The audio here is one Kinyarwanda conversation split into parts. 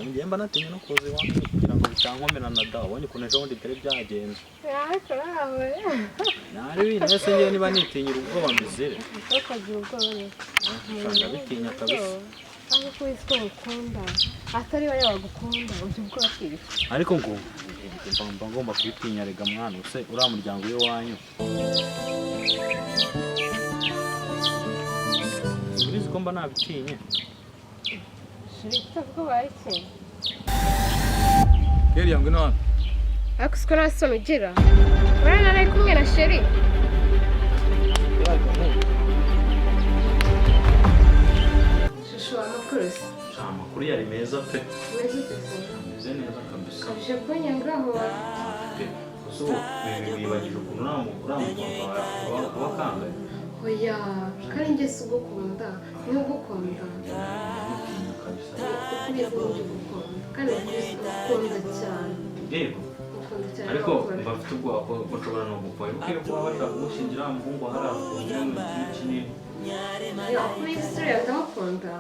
Ngiye mba natinye no kuza iwanyu kugira ngo bitankomera na dawa wabonye ukuntu ejo bundi byari byagenze. Nari ibintu wese ngiye niba nitinyira ubwoba mbizire. Ukagira ubwoba rero. Nshaka bitinya kabisa. Ariko wese ukunda atari we wagukunda ujye ubwoba kwiki. Ariko ngo mba ngomba kwitinya rega mwana use uriya muryango w'iwanyu. Urizi ko mba nabitinye. Shirika ko bayike. Keri yangu none. Akusko nasome gira. Urana nayo kumwe na Sheri. Shusho amakurusi. Amakuru yari meza pe. Meze neza kabisa. Kabije kunya ngaho. So bibagije ukuntu wakanga. Oya, kandi nge sugukunda, ni ugukunda. Kandi ukunda cyane. Yego. Ariko mbafite ubwoba ko nshobora no gupfa. Ukwiye kuba bashaka gushingira umuhungu harafunze kinini. Ya, kuri story ndamukunda.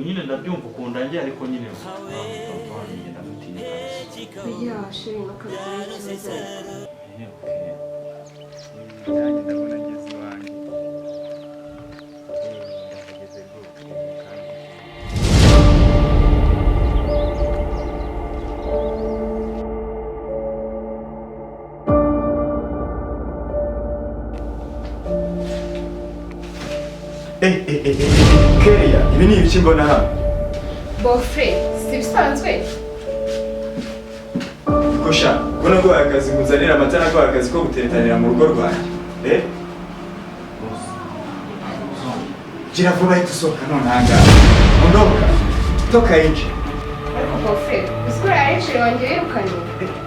Nyine ndabyumva ukunda njye ariko nyine ya sheri nakabyiza. Keria, ibi ni ibiki mbona hano? Bofre, si bisanzwe? Kosha, ubona ko akazi kuzanira amatara ko akazi ko guteretanira mu rugo rwanjye. Gira vuba ahita usohoka none ahangaha. Ondoka, toka nje. Ariko Bofre, usikora ari sheri wanjye yirukanye.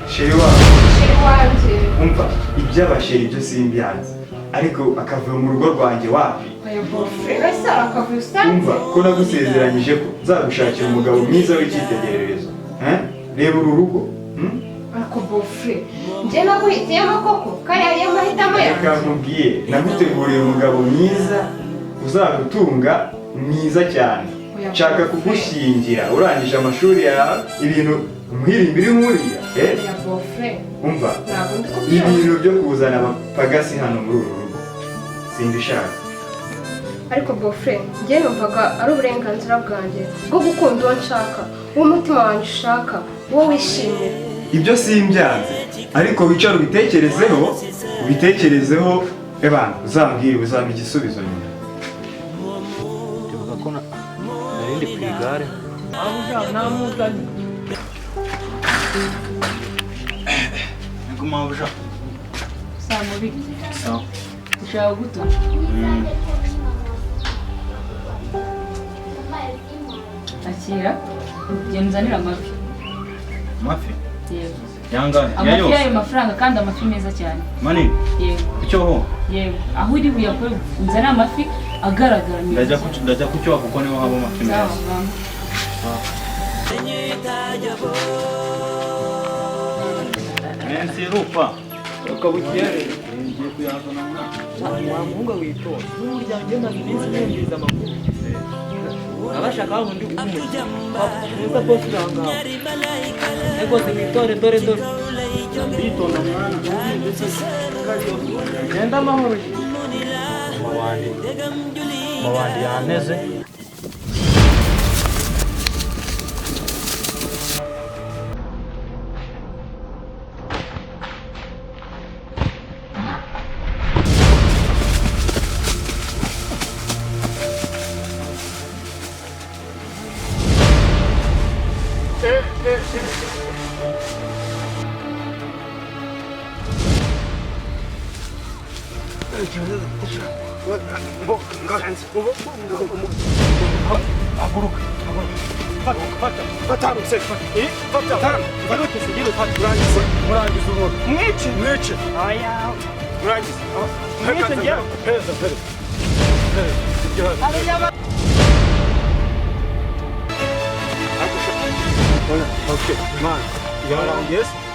Sheri wawe? Sheri wanjye. Umva, iby'abasheri byo simbyanze. Ariko akavuye mu rugo rwanjye wapi? Oya Bofre, ese arakavuye usanze? Umva, ko nagusezeranyije ko nzagushakira umugabo mwiza w'icyitegererezo. Reba uru rugo. Ariko Bofre, njye naguhitiyemo koko, kandi ariyo mahitamo yawe. Reka nkubwiye, naguteguriye umugabo mwiza uzagutunga mwiza cyane. Nshaka kugushyingira urangije amashuri yawe ibintu umuhirimbiri nkuriya. Oya Bofre. Umva, Ntabwo ndi kubyumva. ibintu byo kuzana abapagasi hano muri uru rugo simbishaka. Ariko Bofre, njye numvaga ari uburenganzira bwanjye bwo gukunda uwo nshaka, uwo umutima wanjye ushaka, uwo wishimira. Ibyo simbyanze, ariko wicara ubitekerezeho, ebana uzambwire uzampa igisubizo nyuma. Ndibuka ko narindi ku igare. Namuzanye. Niko mabuja. Samubi. Sawa. Ushaka guto. Akira. Genzanira amafi. Amafi? Yego. Yangana. Amafi yayo mafaranga kandi amafi meza cyane. Mani? Yego. Icyo ho? Yego. Aho uri buyakore nzana amafi agaragara neza. Ndajya kucyo kuko niho haba amafi meza. Mensi rupa. Ukabukere ngiye kuyazana wa muhungu witonda n'umuryango ngenda n'iminsi nendeza amakuru abashaka wundi umujya neza boss rangaho ego zimwitore dore Bitonda mwana. genda amahoro Mabandi yaneze.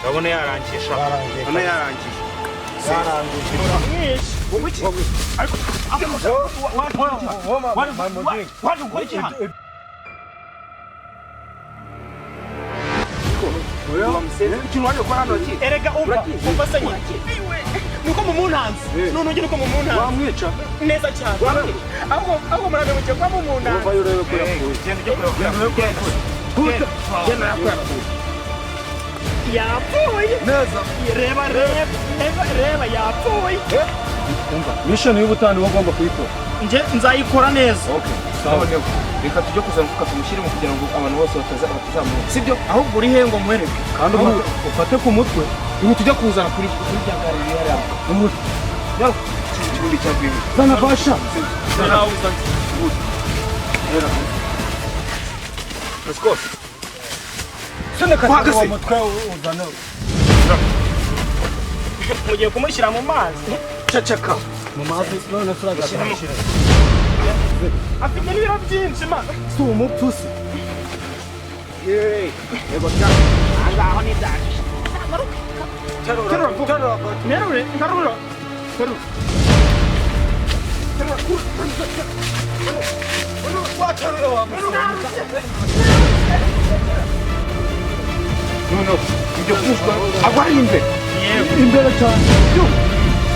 Urabona yarangisha. Urabona yarangisha. What ikintu waje gukora hano ki erega umva se nuko mu muntanzi none ugira uko mu muntanzi wamwica neza cyane aho murabe mugiye kwa mu muntanzi umva yorebe ko yapfuye genda yapfuye neza reba yapfuye umva mission y'ubutani wagomba kuyikora nje nzayikora neza okay sawa neza reka tujye kuzamuka tumushyire mu kugira ngo abantu bose batazamuka sibyo ahubwo uri hengo mwereke kandi ufate ku mutwe ubu tujya kuzana kuri byagari bihari umutwe yaro kirundi cyagwira zana basha zana uzana era let's go sone ka mutwe uzana mugiye kumushyira mu mazi cacaka mu mazi none turaga kumushyira afite n'ibiro byinshi ma si umupfusi yego cyane angaho ni dashi terura nerure ngarura terura no ibyo kushwa agwari imbere cyane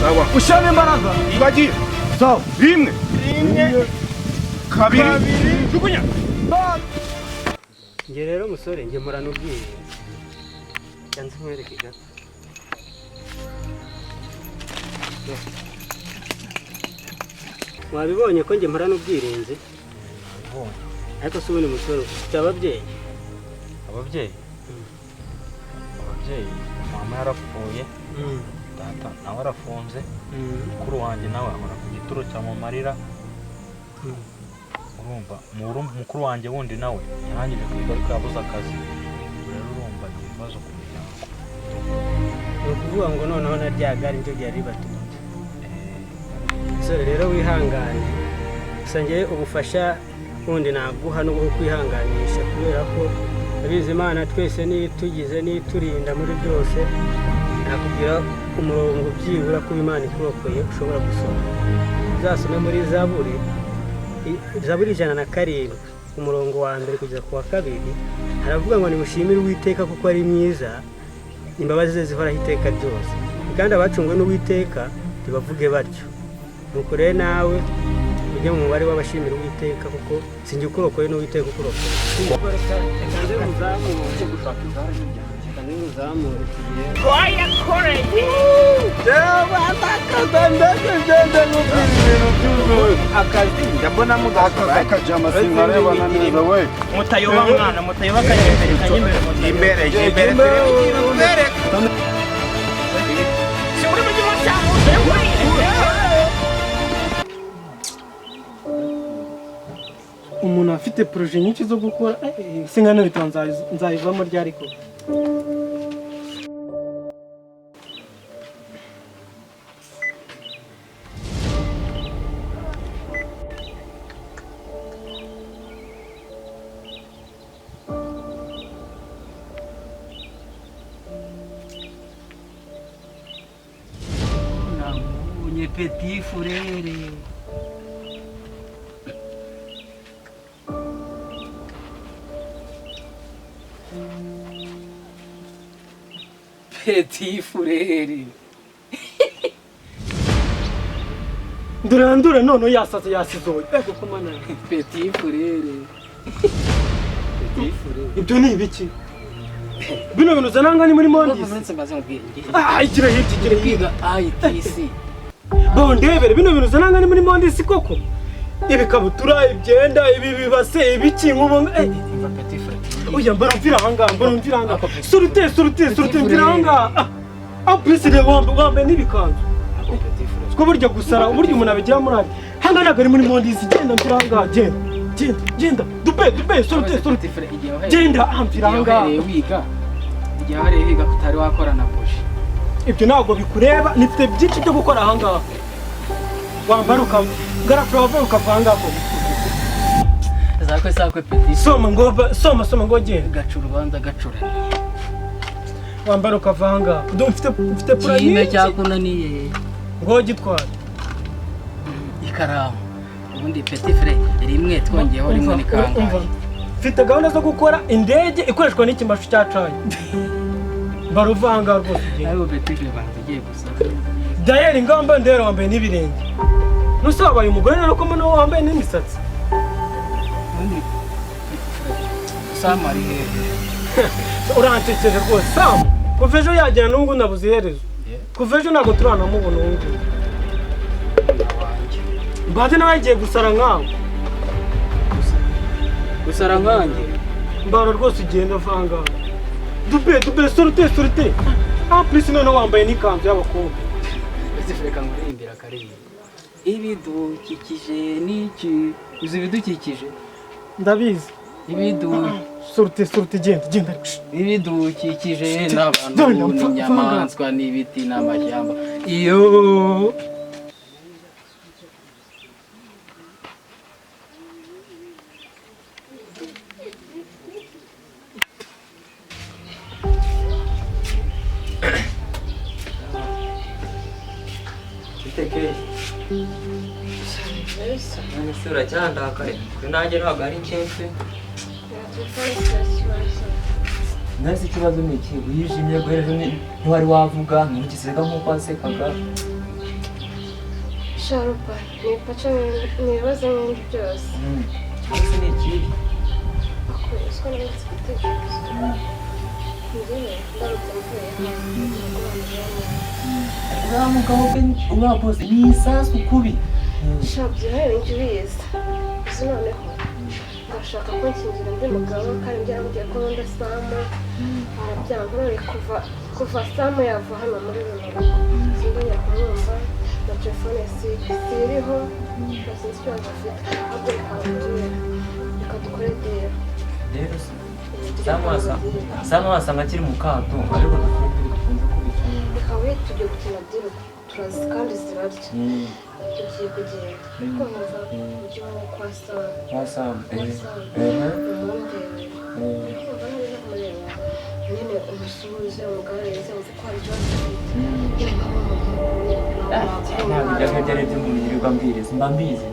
sawa ushame imbaraga ibagiye sawa rimwe kabiri jugunya nge rero musore nge murana ubwiye yanze nkwereke gato wabibonye ko nge murana ubwirinzi ariko si ubundi musore ufite ababyeyi mama yarapfuye data nawe arafunze mukuru wanjye nawe ahora ku gituro cya mumarira urumva mukuru wanjye wundi nawe yarangije kwiga ariko yabuze akazi rero urumva ni ibibazo ku muryango ni ukuvuga ngo noneho na rya gare niryo ryari ribatunze musore rero wihangane gusa ngewe ubufasha bundi naguha no kwihanganisha kubera ko abizi Imana twese nitugize niturinda muri byose nakubwira umurongo byibura ko Imana ikurokoye ushobora gusoma uzasome muri Zaburi 107 umurongo wa mbere kugeza ku wa 2 haravuga ngo nimushimire Uwiteka kuko ari mwiza imbabazi ze zihoraho iteka ryose kandi abacungwe n'Uwiteka ntibavuge batyo nuko rero nawe ujye mu mubare w'abashimira Uwiteka kuko sinjye ukurokoye n'Uwiteka ukurokoye mutayoba mwana mutayoba imbere umuntu afite projet nyinshi zo gukora singana bitwa nzayivamo ryari ko Namubonye petit frere petit frere ndurandura none yasaze yasizoye ego komana petit frere ibyo ni ibiki bino bintu zananga ni muri Mondis igira hirya kwiga ITC bondebere bino bintu zananga ni muri Mondis koko ibikabutura ibyenda ibi bibase ibiki nkubo petit frere oya mbaramvira hanga surute mvira hanga plus de wambe nibikanzu ko burya gusara burya umuntu abigira muri ari hanga nagari muri Mondis genda mvira hanga genda dupe surute genda amvira hanga wiga igihe hari wiga kutari wakora na Boshi ibyo ntabwo bikureba nifite byinshi byo gukora hanga wambaruka garafrova ukavanga ko sakwe petit soma ngo genda gacura ubanza gacura wambara ukavanga mfite pura nyine cyakunaniye ngo gitwara ikaramu ubundi petit frere rimwe twongeyeho rimwe nikangaye mfite gahunda zo gukora indege ikoreshwa n'ikimashu cya cayi baruvanga rwose ugenda ariko betike banza ugiye gusa dayeri ngamba ndero wambaye n'ibirenge nusabaye umugore rero ko mbona wambaye n'imisatsi ubundi samari urantekereje rwose Sam kuva ejo yagera n'ubu nabuze iherezo kuva ejo ntabwo turanamubona ubu ngubu mbade nawe yagiye gusara nkawe gusara nkanjye mbara rwose ugenda vanga dube sorute plus none wambaye n'ikanzu y'abakobwa reka ngurimbira akaririmba ibidukikije n'iki uzi ibidukikije ndabizi sorute genda ibidukikije n'abantu n'inyamaswa n'ibiti n'amashyamba iyo none uracyandakaye kuri nanjye ntabwo ari kenshi nasi ikibazo ni iki wijimye guhereje ntiwari wavuga ntugisega nk'uko wasekaga sharupa nipaca nibaza n'ibindi byose cyose ni ikibi akoreshwa neza igitekerezo njyewe ndarutse mvuye uriya mugabo we uriya bose ni isasu kubi shabyo nawe njye ubizi gusa noneho ndashaka ko nkingira undi mugabo kandi byarambwiye ko nkunda Samu arabyanga none kuva Samu yava hano muri runo rugo sindongera kumwumva na telefone siriho na sinzi ikibazo afite ahubwo reka dukore dero rero Samu wasanga akiri mu kato ariko dukunze kubikora reka we tujye gukina dero turazi kandi zirarya tugiye kugenda ariko nkumva ujye kwa Samu nyine umusuhuze umugaragarize uzi ko hari ikibazo ntabwo ibyo ari byo mu yirirwa mbirizi mba mbizi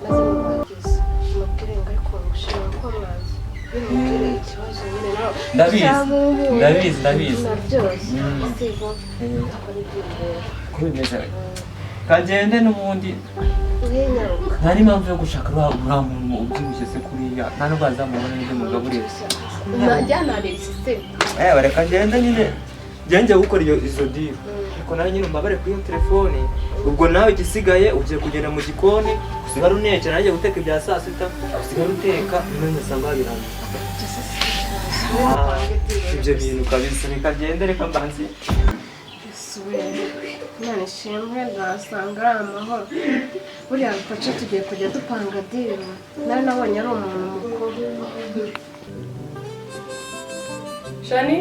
maze mubageze mubwire ngo ariko mushima ko mwazi bimubwire ikibazo nyine nawe ndabizi na byose sivo tukora ibyo ko bimeze kagende n'ubundi nyaruka nta n'impamvu yo gushaka uriya muntu ubyibushye se kuriya nta n'ubwo wazamubona n'ibyo mugaburira najyana sisiteme reka ngende nyine njye gukora izo diro ariko nawe nyine umbabare kuri iyo telefone ubwo nawe igisigaye ugiye kugenda mu gikoni usigara unekera nagiye guteka ibya saa sita usigara uteka nyine ngasanga wabirangiza ibyo bintu kabisa reka ngende reka mbanze none ishimwe ndasanga ari amahoro buriya gace tugiye kujya dupanga diro nawe nabonye ari umuntu mukuru Shani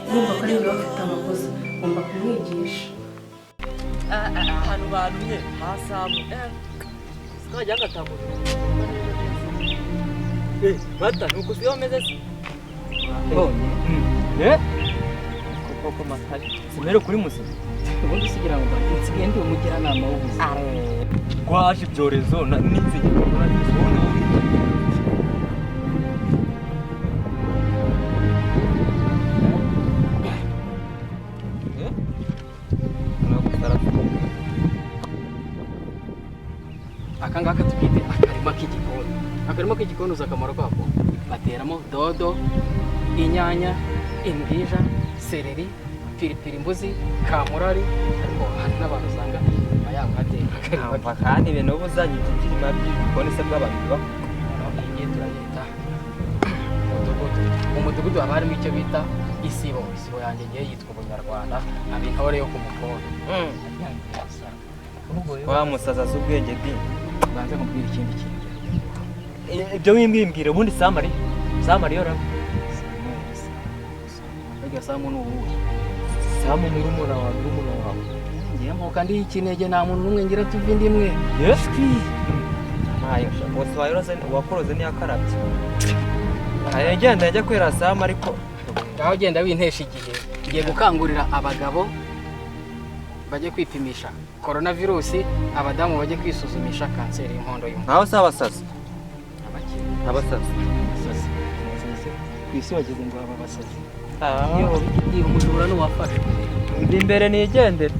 urumva ko ari we bafite amakosa ugomba kumwigisha. ahantu bantumye hasamu sikajya gatambuka mata nuko siyo meze se koko matari simere kuri muzima ubundi usigira ngo nsigaye ndi umujyanama w'ubuzima kwaje ibyorezo n'inzige urabona akangaka tubwite akarima k'igikoni uzi akamaro kako bateramo dodo inyanya imbwija sereri piripiri mbuzi kamurari ariko hari n'abantu usanga nyuma yabo hateka kandi ibintu ubuzanye ikirima by'igikoni se bw'abantu bibaho iyi turayita umudugudu haba harimo icyo bita isibo yanjye ngiye yitwa ubunyarwanda aba intore yo ku mukondo wa musaza z'ubwenge bwi banze nkubwira ikindi kintu ibyo wimbwira ubundi samari yora burya samu ni uwuhe samu murumuna wawe ngiye mpuka ndi ikinege nta muntu n'umwe ngira tuva indi imwe yeshwi ntayo bose wakoroze n'iyakarabye agenda yajya kwera samu ariko ngaho genda wintesha igihe ngiye gukangurira abagabo bajye kwipimisha coronavirusi abadamu bajye kwisuzumisha kanseri y'inkondo y'umura nkaho si abasazi abasazi ku isi bageze ngo aba basazi iyo umujura n'uwafashwe ndi imbere nigendere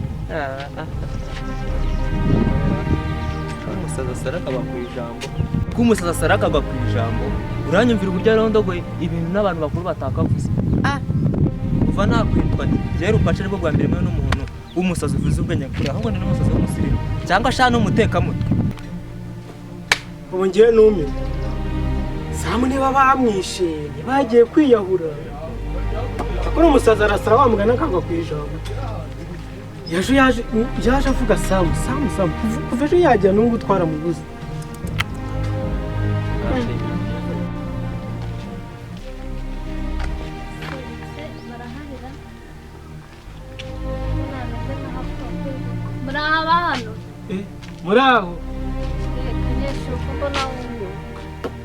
umusaza sarakaba ku ijambo k'umusaza sarakaba ku ijambo uranyumvira uburyo arondogoye ibintu n'abantu bakuru batakavuze kuva nakwitwa rero upace aribwo bwa mbere mwe n'umuntu w'umusazi uvuze ubwenge kure ahubwo ni n'umusazi w'umusirimu cyangwa sha n'umutekamutwe ubu ngiye numiwe samu niba bamwishe ntibagiye kwiyahura akora umusazi arasara wa mugana akagwa ku ijambo yaje avuga samu kuva ejo yajya n'ubu twaramubuze muri aho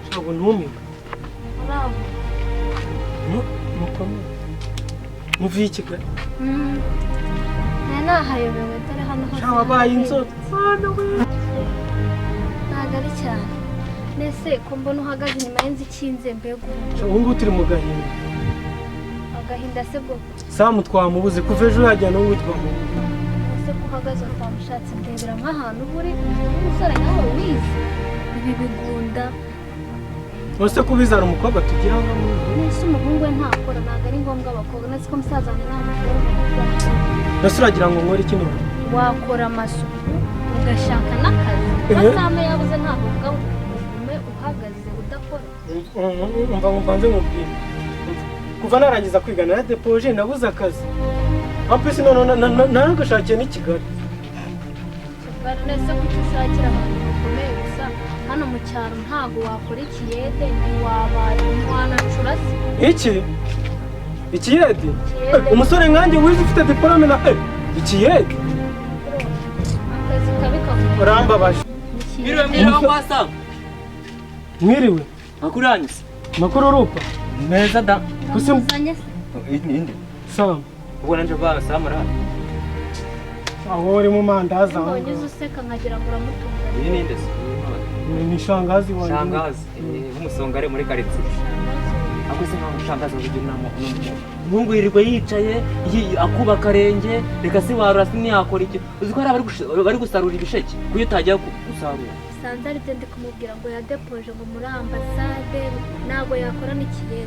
ntabwo ntumiwe muvuye i Kigali nahayobewe dore hano hose wabaye inzobe ntabwo ari cyane nese ko mbona uhagaze inyuma y'inzu ikinze mbega ubu ngubu turi mu gahinda agahinda se bwo samu twamubuze kuva ejo yajya n'ubu twamubuze ese ko uhagaze utamushatse ndebera nk'ahantu uri umusore nawe wize ibi bigunda ese kubizana umukobwa tugira ngo nese umuhungu we ntakora ntabwo ari ngombwa abakobwa nese ko musaza wanjye nta mukobwa nese uragira ngo nkore kino wakora amasuku ugashaka n'akazi amasaha yabuze ntabwo uvuga ngo ugume uhagaze udakora umva mbanze nkubwire kuva narangiza kwiga naradepoje nabuze akazi ampesi naragashakiye n'i Kigali nese kuki ushakira abantu bakomeye gusa hano mu cyaro ntabwo wakora ikiyede ntiwanacura se ikiyede umusore nkanjye wize ufite diporome na ikiyede akazi kabi kavuga urambabaje mwiriwe kwa samu mwiriwe makuru yanyu se makuru urupa meza da uzanye se ninde samu ubwo nanje ba samu ra aho uri mu mandazi aho wanyuze useka nkagira ngo uramutunga iyi ninde se ni shangazi wanjye shangazi umusongare muri karitsiye akoze nkaho shangazi uburyo inama umuhungu yirirwa yicaye akuba akarenge reka se warura ntiyakora iki uzi ko hari bari gusarura ibisheke kuyo utagiye gusarura sanze ari byo ndi kumubwira ngo yadepoje ngo muri ambasade ntabwo yakora n'ikiyede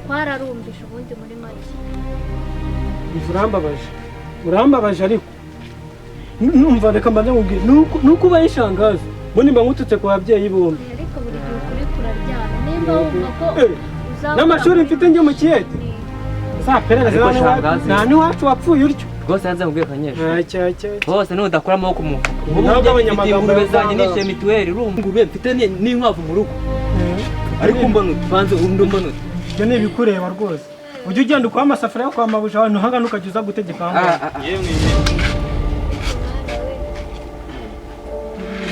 twararumbije ubundi muri make urambabaje ariko numva reka mbanze nkubwire nuko ubaye ishangazi bo nimba nkututse ku babyeyi bombi ariko buri gihe ukuri kuraryana nimba wumva ko n'amashuri mfite njye mu kiyede nta n'iwacu wapfuye utyo rwose yanze mubwiye akanyeshuri bose n'udakora amaboko mu ntabwo abanyamagambo ingurube zanjye nishyuye mituweli ingurube mfite n'inkwavu mu rugo ariko mbona utubanze undi mbona utu ibyo ni ibikureba rwose ujye ugenda ukuha amasafuriya yo kwa mabuja ahantu hangana ukajya uza gutegeka aho yemwe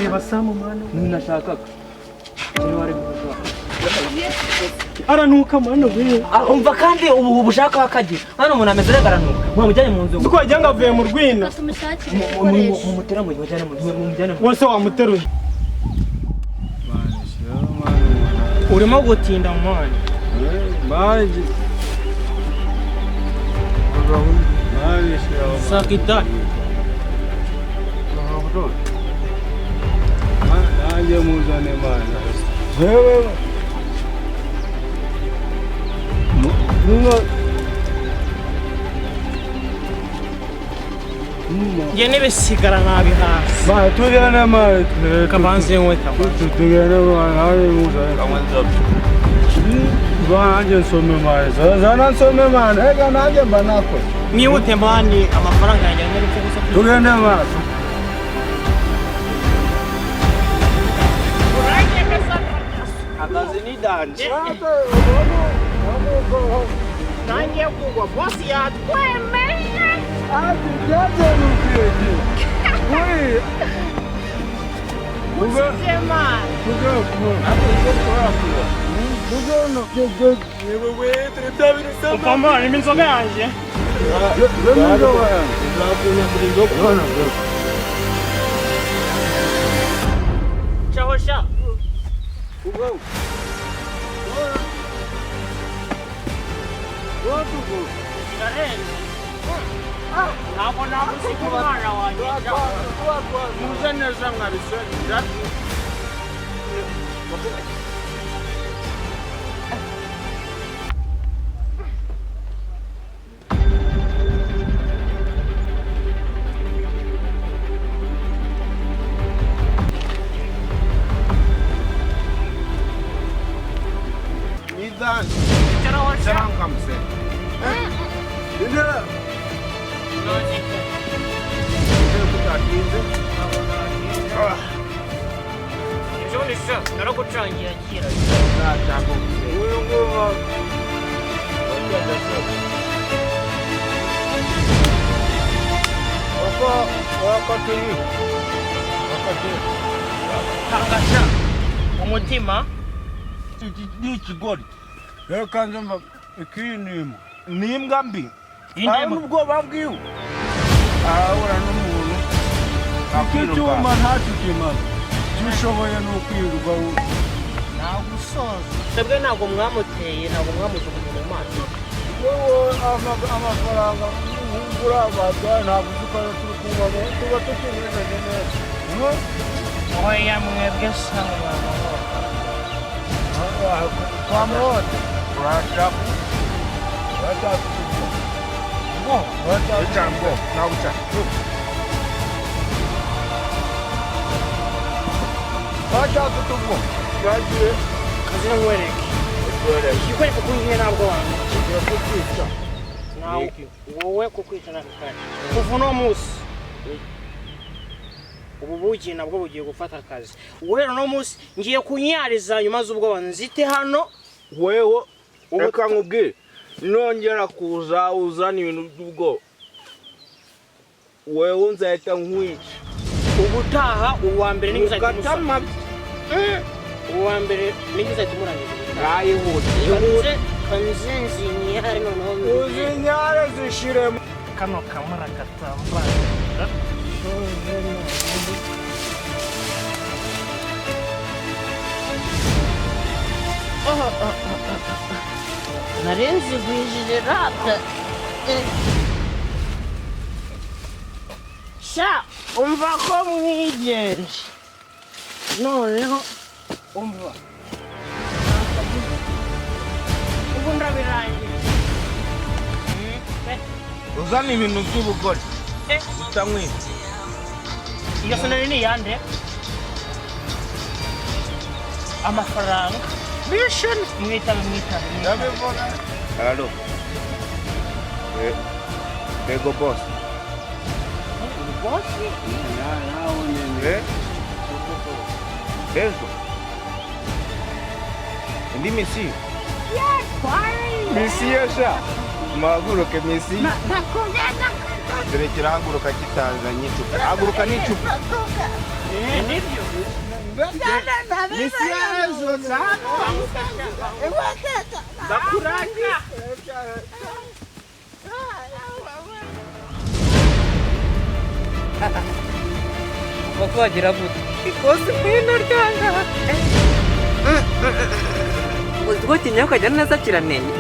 reba Samu mwana ninashakaga wari gushaka aranuka mwana we umva kandi ubu bushaka akagira hano umuntu ameze neza aranuka mwamujyanye mu nzu uko wagira ngo avuye mu rwina mu mutera mu bajyana mu mujyana wose wamuteruye urimo gutinda mwana Maji. sakita Aje muzane mana. Wewe. nge nibisigara nabi hasi Ba tujyane mana. kabanze weka Tujyane mana. Aje muzane. Banje nsome mana. Zana nsome mana. Ega nanjye mba nakoze. mwihute mani amafaranga yanjye arimo gusa Tugende mana. akazi ni danje nanjye kugwa bosi yatwemeye Ati jaje nukije. Wewe. usema ukamba ni inzoga yanjye Ciao sha ntabwo nagusiga umwana wanjye muze neza mwabisoni naragucangiye kera tangasha umutima n'ikigori reka nze mba ikinima n'imbwa mbi n'ubwoba bwiwe arahura n'umuntu iki cyuma ntakikimaze gishoboye ni ukwirirwa ntabwo usoza twebwe ntabwo mwamuteye ntabwo mwamujugunye mu mazi wowe amafaranga ugura abata ntabwo uzi ko turi kunywa tuba tukimeze neza oya mwebwe sanga kwa moto urashaka ngo icambo nawe ucaka bashaka tuvo bagiye kazina nkwereke ikikwereka ko ngiye ntabwo wanjye kigiye kukwica nawe wowe kukwica nakakare kuva uno munsi ubu bugiye nabwo bugiye gufata akazi guhera uno munsi ngiye kunyariza nyuma z'ubwoba nzite hano wewe reka nkubwire nongera kuza uzana ibintu by'ubwoba wewe nzahita nkwica ubutaha uwa mbere ni ngizahita umusaba uwa mbere ni ngizahita umurangiza yihute kanzinzinyare noneho uzinyare zishiremo kano kamara katambara narenze gwijije rata sha umva ko mwigenje noneho umva ubu ndabirangiye uzana ibintu by'ubugore utamwita iyo sonari ni iyande amafaranga bishoni mwitabe ndabibona halo ego boss bosi ejo indimi si misiyo sha muhaguruke misiyo dore kirahaguruka kitanzanye icupa haguruka n'icupa misiyo ejo ndakurangira Koko wagira gute ikosi kwino ryanga uziko kinyako ukajya neza kiranenye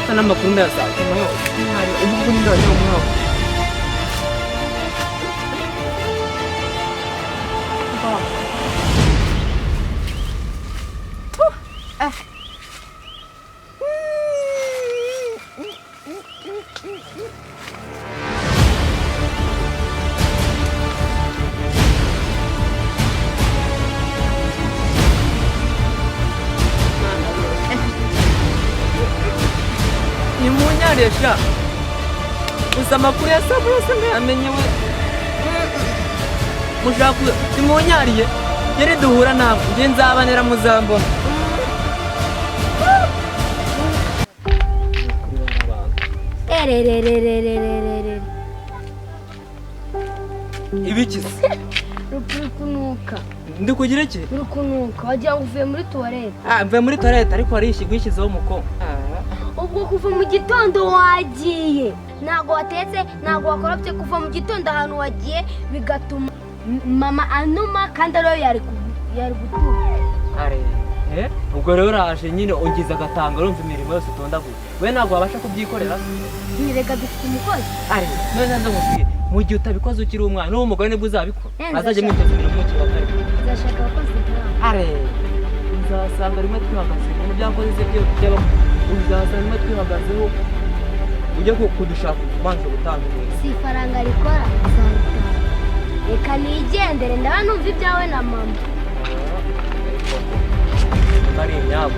sana amakuru ndayasanze hari ubwo ndanye umwaka Nimunyaresha gusa amakuru ya sabu yose ntamenyewe mushaka nimunyariye yari duhura ntabwo njye nzabanera muzambona ibikize rukunuka ndi kugira iki rukunuka wagira ngo uvuye muri tuwarete mvuye muri toilette ariko wishyizeho umuko ubwo kuva mu gitondo wagiye ntabwo watetse ntabwo wakorobye kuva mu gitondo ahantu wagiye bigatuma mama anuma kandi ariyo yari gutura ubwo rero uraje nyine ungize agatanga urumva imirimo yose utondaguye we ntabwo wabasha kubyikorera ntireka dufite umukozi none ndamubwira mu gihe utabikoze ukiri umwana n'uwo mugore nibwo uzabikora azajya mwitoza imirimo mu kigo atari uzashaka abakozi uzasanga rimwe twihagaze ibintu byakoze by'abakuru uzasanga rimwe twihagazeho ujye kudushaka ubanza gutanga imirimo si ifaranga rikora uzaritaha reka nigendere ndaba numva ibyawe na mama ari imyabo